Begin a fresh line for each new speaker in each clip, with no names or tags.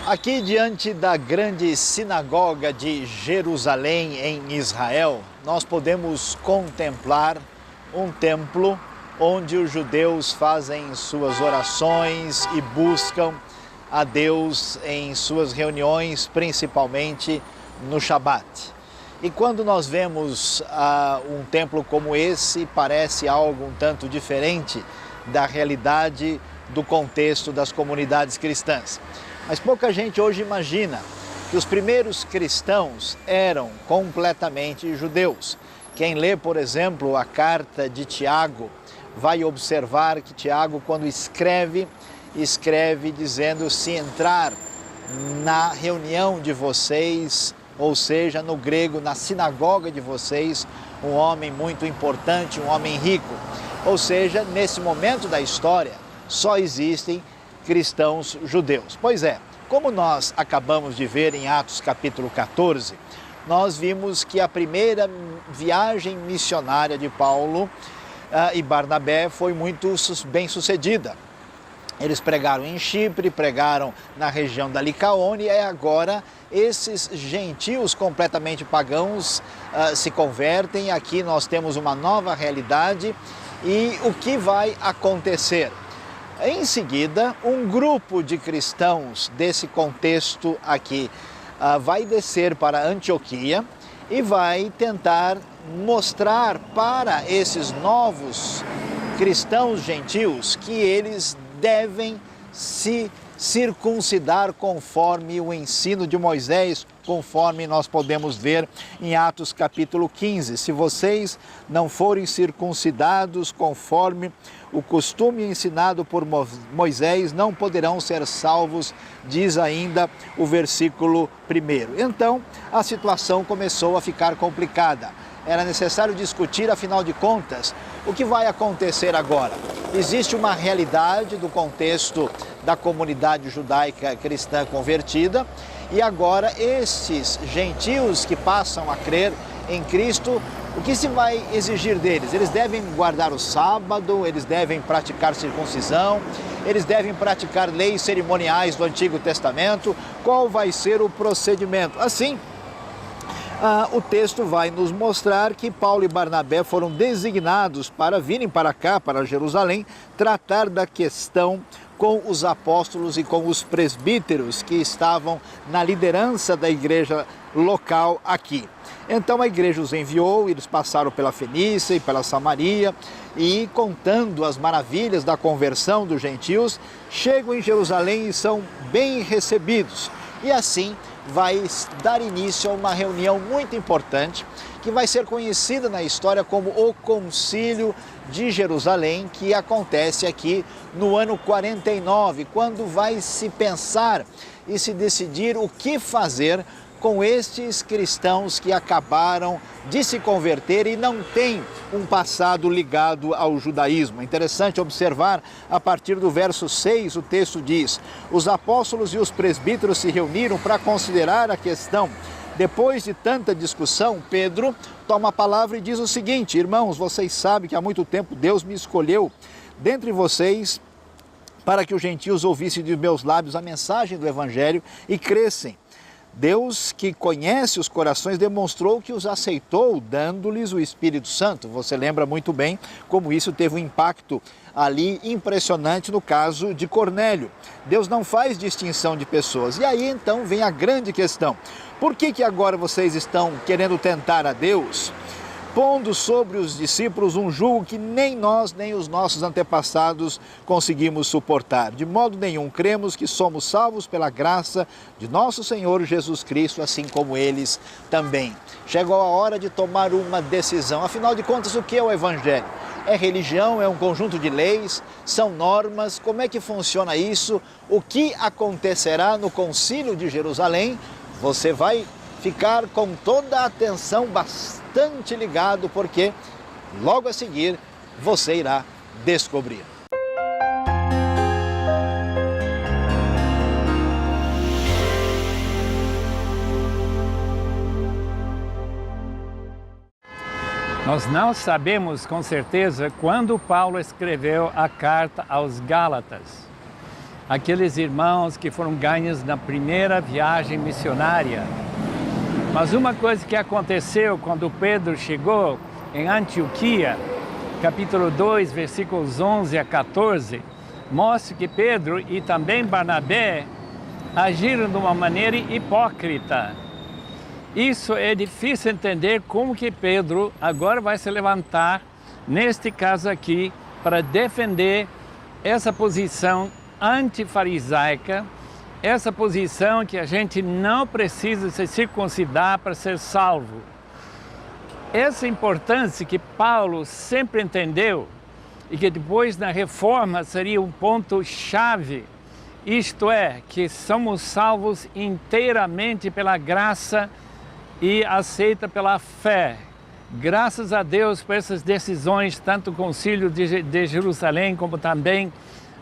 Aqui diante da grande sinagoga de Jerusalém, em Israel, nós podemos contemplar um templo onde os judeus fazem suas orações e buscam a Deus em suas reuniões, principalmente no Shabat. E quando nós vemos um templo como esse, parece algo um tanto diferente da realidade do contexto das comunidades cristãs. Mas pouca gente hoje imagina que os primeiros cristãos eram completamente judeus. Quem lê, por exemplo, a carta de Tiago, vai observar que Tiago, quando escreve dizendo: se entrar na reunião de vocês, ou seja, no grego, na sinagoga de vocês, um homem muito importante, um homem rico. Ou seja, nesse momento da história, só existem cristãos judeus. Pois é, como nós acabamos de ver em Atos capítulo 14, nós vimos que a primeira viagem missionária de Paulo e Barnabé foi muito bem sucedida. Eles pregaram em Chipre, pregaram na região da Licaônia e agora esses gentios completamente pagãos se convertem. Aqui nós temos uma nova realidade e o que vai acontecer? Em seguida, um grupo de cristãos desse contexto aqui vai descer para Antioquia e vai tentar mostrar para esses novos cristãos gentios que eles devem se circuncidar conforme o ensino de Moisés, conforme nós podemos ver em Atos capítulo 15. Se vocês não forem circuncidados conforme o costume ensinado por Moisés, não poderão ser salvos, diz ainda o versículo 1. Então, a situação começou a ficar complicada. Era necessário discutir, afinal de contas, o que vai acontecer agora. Existe uma realidade do contexto da comunidade judaica cristã convertida e agora esses gentios que passam a crer em Cristo, o que se vai exigir deles? Eles devem guardar o sábado, eles devem praticar circuncisão, eles devem praticar leis cerimoniais do Antigo Testamento. Qual vai ser o procedimento? Assim, o texto vai nos mostrar que Paulo e Barnabé foram designados para virem para cá, para Jerusalém, tratar da questão com os apóstolos e com os presbíteros que estavam na liderança da igreja local aqui. Então a igreja os enviou, eles passaram pela Fenícia e pela Samaria e, contando as maravilhas da conversão dos gentios, chegam em Jerusalém e são bem recebidos. E assim vai dar início a uma reunião muito importante que vai ser conhecida na história como o Concílio de Jerusalém, que acontece aqui no ano 49, quando vai se pensar e se decidir o que fazer com estes cristãos que acabaram de se converter e não têm um passado ligado ao judaísmo. É interessante observar, a partir do verso 6, o texto diz: os apóstolos e os presbíteros se reuniram para considerar a questão. Depois de tanta discussão, Pedro toma a palavra e diz o seguinte: irmãos, vocês sabem que há muito tempo Deus me escolheu dentre vocês para que os gentios ouvissem de meus lábios a mensagem do Evangelho e crescem. Deus, que conhece os corações, demonstrou que os aceitou, dando-lhes o Espírito Santo. Você lembra muito bem como isso teve um impacto ali impressionante no caso de Cornélio. Deus não faz distinção de pessoas. E aí então vem a grande questão: por que agora vocês estão querendo tentar a Deus, pondo sobre os discípulos um jugo que nem nós, nem os nossos antepassados conseguimos suportar? De modo nenhum, cremos que somos salvos pela graça de nosso Senhor Jesus Cristo, assim como eles também. Chegou a hora de tomar uma decisão. Afinal de contas, o que é o Evangelho? É religião? É um conjunto de leis? São normas? Como é que funciona isso? O que acontecerá no Concílio de Jerusalém? Você vai ficar com toda a atenção bastante ligado, porque logo a seguir você irá descobrir.
Nós não sabemos com certeza quando Paulo escreveu a carta aos Gálatas. aqueles irmãos que foram ganhos na primeira viagem missionária. Mas uma coisa que aconteceu quando Pedro chegou em Antioquia, capítulo 2, versículos 11 a 14, mostra que Pedro e também Barnabé agiram de uma maneira hipócrita. Isso é difícil entender como que Pedro agora vai se levantar, neste caso aqui, para defender essa posição antifarisaica, essa posição que a gente não precisa se circuncidar para ser salvo. Essa importância que Paulo sempre entendeu e que depois na Reforma seria um ponto-chave, isto é, que somos salvos inteiramente pela graça e aceita pela fé. Graças a Deus por essas decisões, tanto o Concílio de Jerusalém como também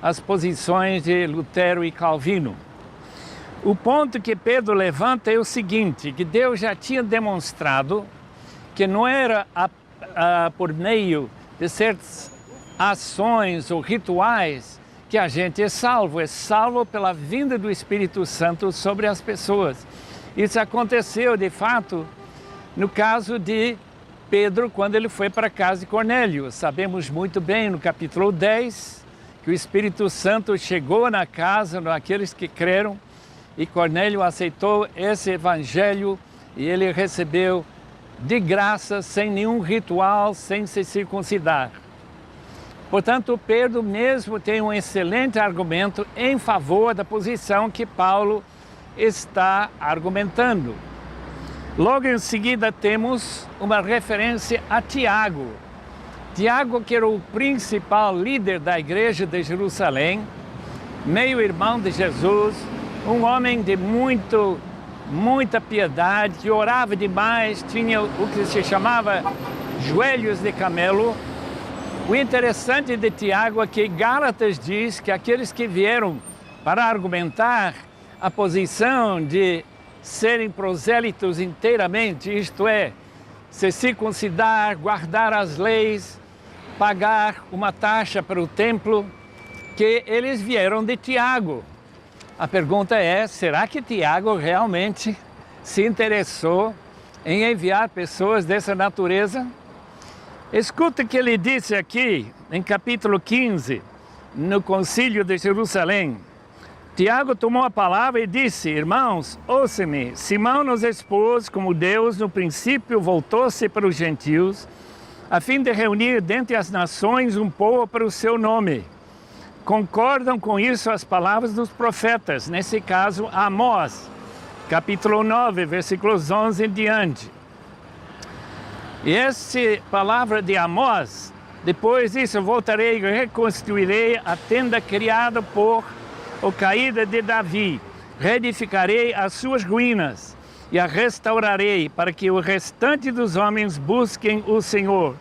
as posições de Lutero e Calvino. O ponto que Pedro levanta é o seguinte, que Deus já tinha demonstrado que não era por meio de certas ações ou rituais que a gente é salvo pela vinda do Espírito Santo sobre as pessoas. Isso aconteceu, de fato, no caso de Pedro, quando ele foi para a casa de Cornélio. Sabemos muito bem, no capítulo 10, que o Espírito Santo chegou na casa daqueles que creram e Cornélio aceitou esse evangelho e ele recebeu de graça, sem nenhum ritual, sem se circuncidar. Portanto, Pedro mesmo tem um excelente argumento em favor da posição que Paulo está argumentando. Logo em seguida temos uma referência a Tiago. Tiago, que era o principal líder da igreja de Jerusalém, meio-irmão de Jesus, um homem de muita piedade, que orava demais, tinha o que se chamava joelhos de camelo. O interessante de Tiago é que Gálatas diz que aqueles que vieram para argumentar a posição de serem prosélitos inteiramente, isto é, se circuncidar, guardar as leis, pagar uma taxa para o templo, que eles vieram de Tiago. A pergunta é, será que Tiago realmente se interessou em enviar pessoas dessa natureza? Escuta o que ele disse aqui, em capítulo 15, no Concílio de Jerusalém. Tiago tomou a palavra e disse, irmãos, ouçam-me, Simão nos expôs como Deus no princípio voltou-se para os gentios, a fim de reunir dentre as nações um povo para o seu nome. Concordam com isso as palavras dos profetas, nesse caso Amós, capítulo 9, versículos 11 em diante. E essa palavra de Amós, depois disso eu voltarei e reconstruirei a tenda criada por ou caída de Davi, reedificarei as suas ruínas e a restaurarei para que o restante dos homens busquem o Senhor.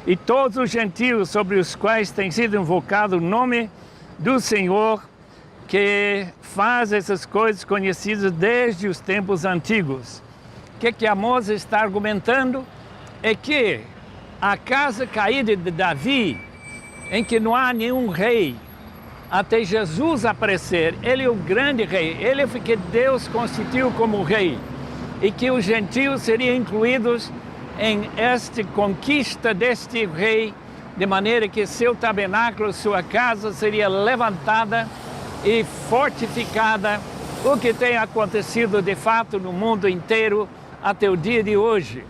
E todos os gentios sobre os quais tem sido invocado o nome do Senhor, que faz essas coisas conhecidas desde os tempos antigos. O que Amós está argumentando? É que a casa caída de Davi, em que não há nenhum rei, até Jesus aparecer, ele é o grande rei, ele é o que Deus constituiu como rei, e que os gentios seriam incluídos em esta conquista deste rei, de maneira que seu tabernáculo, sua casa seria levantada e fortificada, o que tem acontecido de fato no mundo inteiro até o dia de hoje.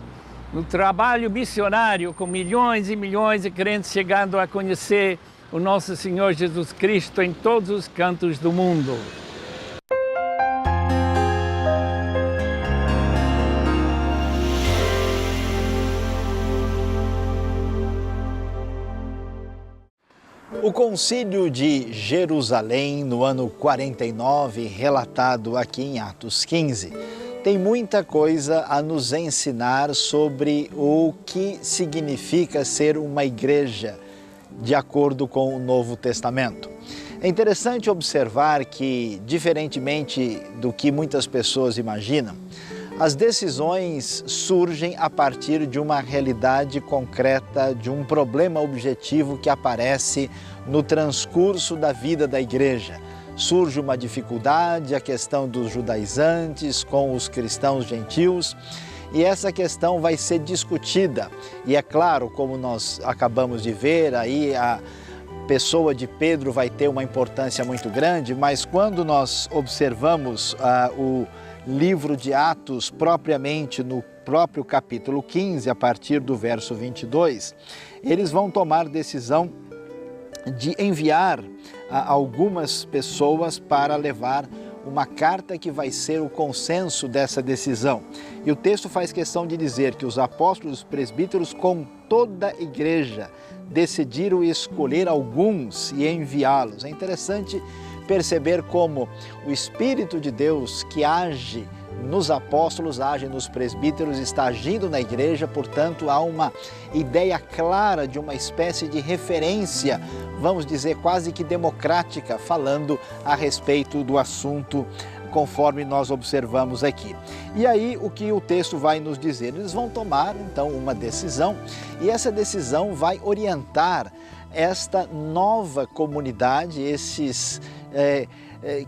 No trabalho missionário, com milhões e milhões de crentes chegando a conhecer o nosso Senhor Jesus Cristo em todos os cantos do mundo.
O Concílio de Jerusalém, no ano 49, relatado aqui em Atos 15, tem muita coisa a nos ensinar sobre o que significa ser uma igreja de acordo com o Novo Testamento. É interessante observar que, diferentemente do que muitas pessoas imaginam, as decisões surgem a partir de uma realidade concreta, de um problema objetivo que aparece no transcurso da vida da igreja. surge uma dificuldade, a questão dos judaizantes com os cristãos gentios. E essa questão vai ser discutida. E é claro, como nós acabamos de ver, aí a pessoa de Pedro vai ter uma importância muito grande, mas quando nós observamos o livro de Atos propriamente no próprio capítulo 15, a partir do verso 22, eles vão tomar decisão de enviar algumas pessoas para levar uma carta que vai ser o consenso dessa decisão. E o texto faz questão de dizer que os apóstolos e os presbíteros, com toda a igreja, decidiram escolher alguns e enviá-los. É interessante perceber como o Espírito de Deus que age nos apóstolos, age nos presbíteros, está agindo na igreja, portanto há uma ideia clara de uma espécie de referência, vamos dizer quase que democrática, falando a respeito do assunto conforme nós observamos aqui. E aí o que o texto vai nos dizer? Eles vão tomar então uma decisão e essa decisão vai orientar esta nova comunidade, esses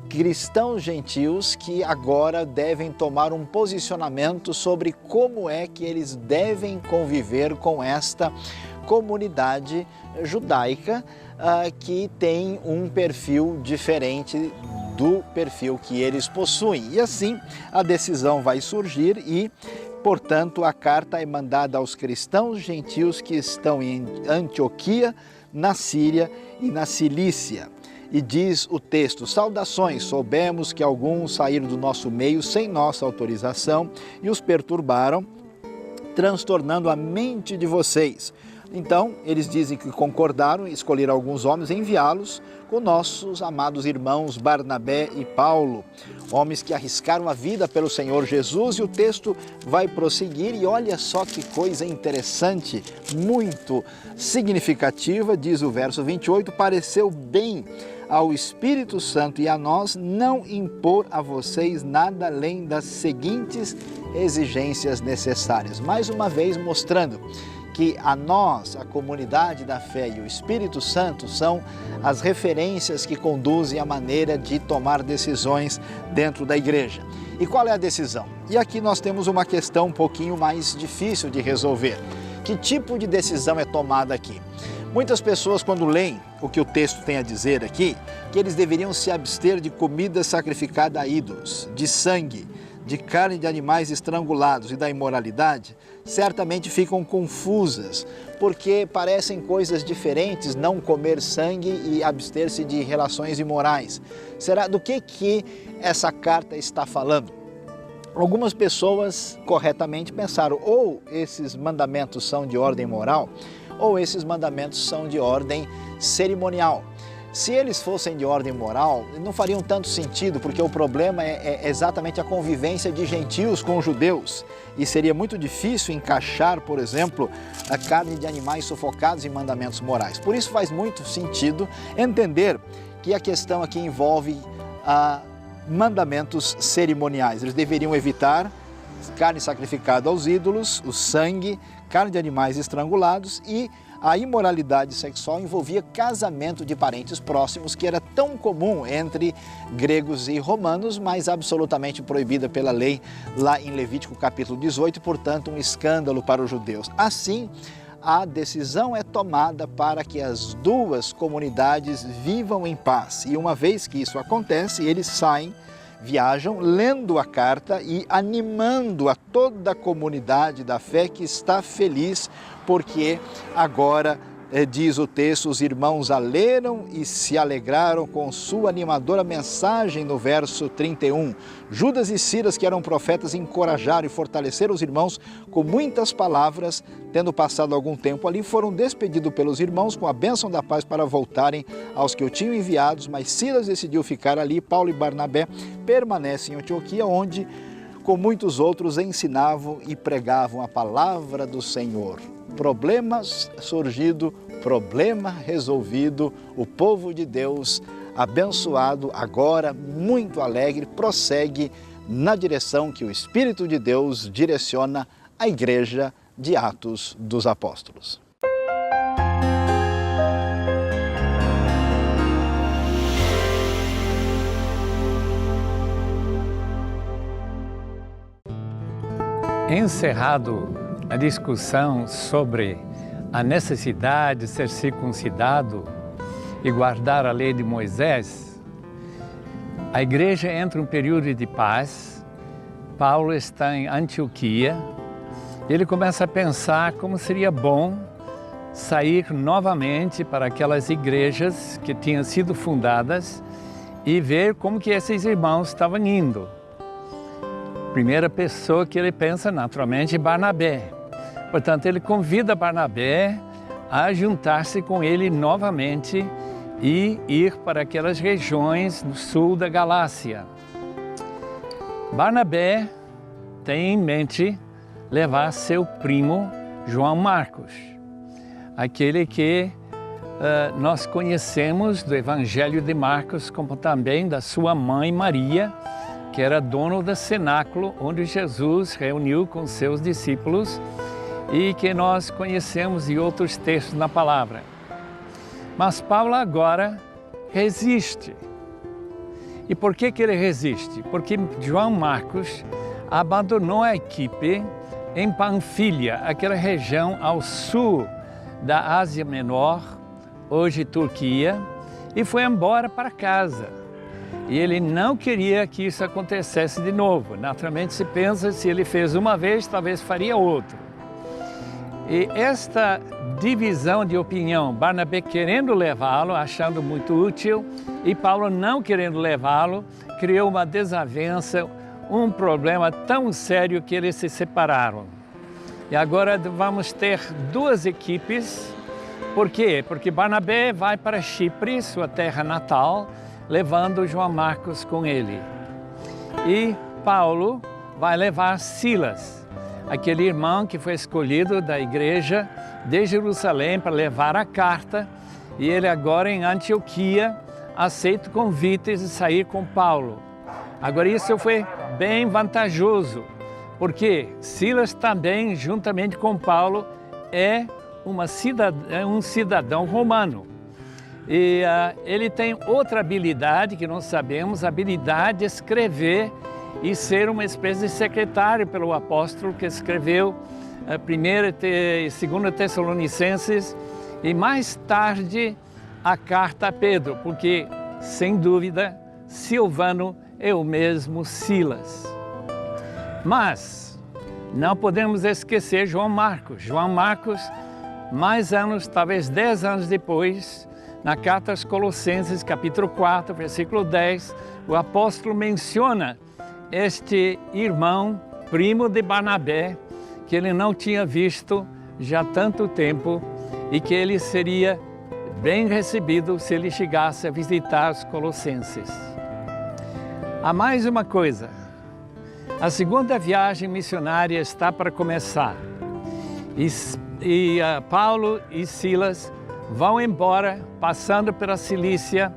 cristãos gentios que agora devem tomar um posicionamento sobre como é que eles devem conviver com esta comunidade judaica que tem um perfil diferente do perfil que eles possuem. E assim a decisão vai surgir e, portanto, a carta é mandada aos cristãos gentios que estão em Antioquia, na Síria e na Cilícia. E diz o texto: saudações, soubemos que alguns saíram do nosso meio sem nossa autorização e os perturbaram, transtornando a mente de vocês. Então, eles dizem que concordaram em escolher alguns homens e enviá-los com nossos amados irmãos Barnabé e Paulo, homens que arriscaram a vida pelo Senhor Jesus. E o texto vai prosseguir e olha só que coisa interessante, muito significativa, diz o verso 28, pareceu bem ao Espírito Santo e a nós não impor a vocês nada além das seguintes exigências necessárias. Mais uma vez mostrando que a nós, a comunidade da fé e o Espírito Santo são as referências que conduzem a maneira de tomar decisões dentro da igreja. E qual é a decisão? E aqui nós temos uma questão um pouquinho mais difícil de resolver. Que tipo de decisão é tomada aqui? Muitas pessoas, quando leem o que o texto tem a dizer aqui, que eles deveriam se abster de comida sacrificada a ídolos, de sangue, de carne de animais estrangulados e da imoralidade, certamente ficam confusas, porque parecem coisas diferentes não comer sangue e abster-se de relações imorais. Será do que essa carta está falando? Algumas pessoas corretamente pensaram, ou esses mandamentos são de ordem moral, ou esses mandamentos são de ordem cerimonial. Se eles fossem de ordem moral, não fariam tanto sentido, porque o problema é exatamente a convivência de gentios com judeus. E seria muito difícil encaixar, por exemplo, a carne de animais sufocados em mandamentos morais. Por isso faz muito sentido entender que a questão aqui envolve mandamentos cerimoniais. Eles deveriam evitar carne sacrificada aos ídolos, o sangue, carne de animais estrangulados, e a imoralidade sexual envolvia casamento de parentes próximos, que era tão comum entre gregos e romanos, mas absolutamente proibida pela lei lá em Levítico capítulo 18, e, portanto, um escândalo para os judeus. Assim, a decisão é tomada para que as duas comunidades vivam em paz. E uma vez que isso acontece, eles saem, viajam, lendo a carta e animando a toda a comunidade da fé que está feliz, porque agora, diz o texto, os irmãos a leram e se alegraram com sua animadora mensagem no verso 31. Judas e Silas, que eram profetas, encorajaram e fortaleceram os irmãos com muitas palavras. Tendo passado algum tempo ali, foram despedidos pelos irmãos com a bênção da paz para voltarem aos que o tinham enviados, mas Silas decidiu ficar ali. Paulo e Barnabé permanecem em Antioquia, onde com muitos outros ensinavam e pregavam a palavra do Senhor. Problemas surgido, problema resolvido, o povo de Deus abençoado, agora muito alegre, prossegue na direção que o Espírito de Deus direciona a igreja de Atos dos Apóstolos.
Encerrado a discussão sobre a necessidade de ser circuncidado e guardar a lei de Moisés, a igreja entra em um período de paz. Paulo está em Antioquia. Ele começa a pensar como seria bom sair novamente para aquelas igrejas que tinham sido fundadas e ver como que esses irmãos estavam indo. Primeira pessoa que ele pensa, naturalmente, é Barnabé. Portanto, ele convida Barnabé a juntar-se com ele novamente e ir para aquelas regiões no sul da Galácia. Barnabé tem em mente levar seu primo João Marcos, aquele que nós conhecemos do Evangelho de Marcos, como também da sua mãe Maria, que era dono do cenáculo onde Jesus reuniu com seus discípulos e que nós conhecemos em outros textos na palavra. Mas Paulo agora resiste. E por que ele resiste? Porque João Marcos abandonou a equipe em Panfilha, aquela região ao sul da Ásia Menor, hoje Turquia, e foi embora para casa. E ele não queria que isso acontecesse de novo. Naturalmente se pensa, se ele fez uma vez, talvez faria outra. E esta divisão de opinião, Barnabé querendo levá-lo, achando muito útil, e Paulo não querendo levá-lo, criou uma desavença, um problema tão sério que eles se separaram. E agora vamos ter duas equipes. Por quê? Porque Barnabé vai para Chipre, sua terra natal, levando João Marcos com ele. E Paulo vai levar Silas, aquele irmão que foi escolhido da igreja de Jerusalém para levar a carta, e ele agora em Antioquia aceita convites de sair com Paulo. Agora isso foi bem vantajoso, porque Silas também, juntamente com Paulo, é um cidadão romano. E ele tem outra habilidade que nós sabemos, a habilidade de escrever e ser uma espécie de secretário pelo apóstolo que escreveu 1ª e 2ª Tessalonicenses e mais tarde a carta a Pedro, porque, sem dúvida, Silvano é o mesmo Silas. Mas não podemos esquecer João Marcos. João Marcos, mais anos, talvez 10 anos depois, na carta aos Colossenses, capítulo 4, versículo 10, o apóstolo menciona este irmão, primo de Barnabé, que ele não tinha visto já há tanto tempo e que ele seria bem recebido se ele chegasse a visitar os Colossenses. Há mais uma coisa. A segunda viagem missionária está para começar. E Paulo e Silas vão embora, passando pela Cilícia,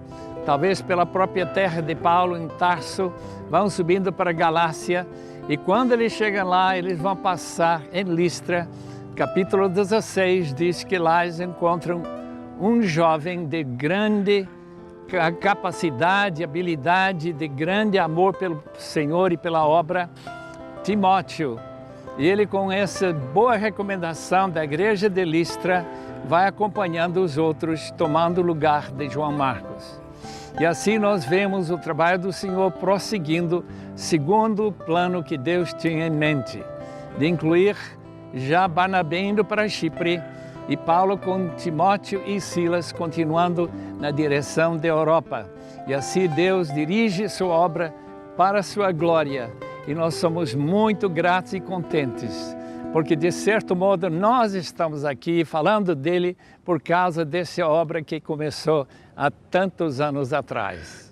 talvez pela própria terra de Paulo, em Tarso, vão subindo para a Galácia, e quando eles chegam lá, eles vão passar em Listra. Capítulo 16 diz que lá eles encontram um jovem de grande capacidade, habilidade, de grande amor pelo Senhor e pela obra, Timóteo. E ele, com essa boa recomendação da igreja de Listra, vai acompanhando os outros, tomando o lugar de João Marcos. E assim nós vemos o trabalho do Senhor prosseguindo, segundo o plano que Deus tinha em mente, de incluir já Barnabé indo para Chipre e Paulo com Timóteo e Silas continuando na direção da Europa. E assim Deus dirige sua obra para a sua glória. E nós somos muito gratos e contentes, porque de certo modo nós estamos aqui falando dele por causa dessa obra que começou há tantos anos atrás.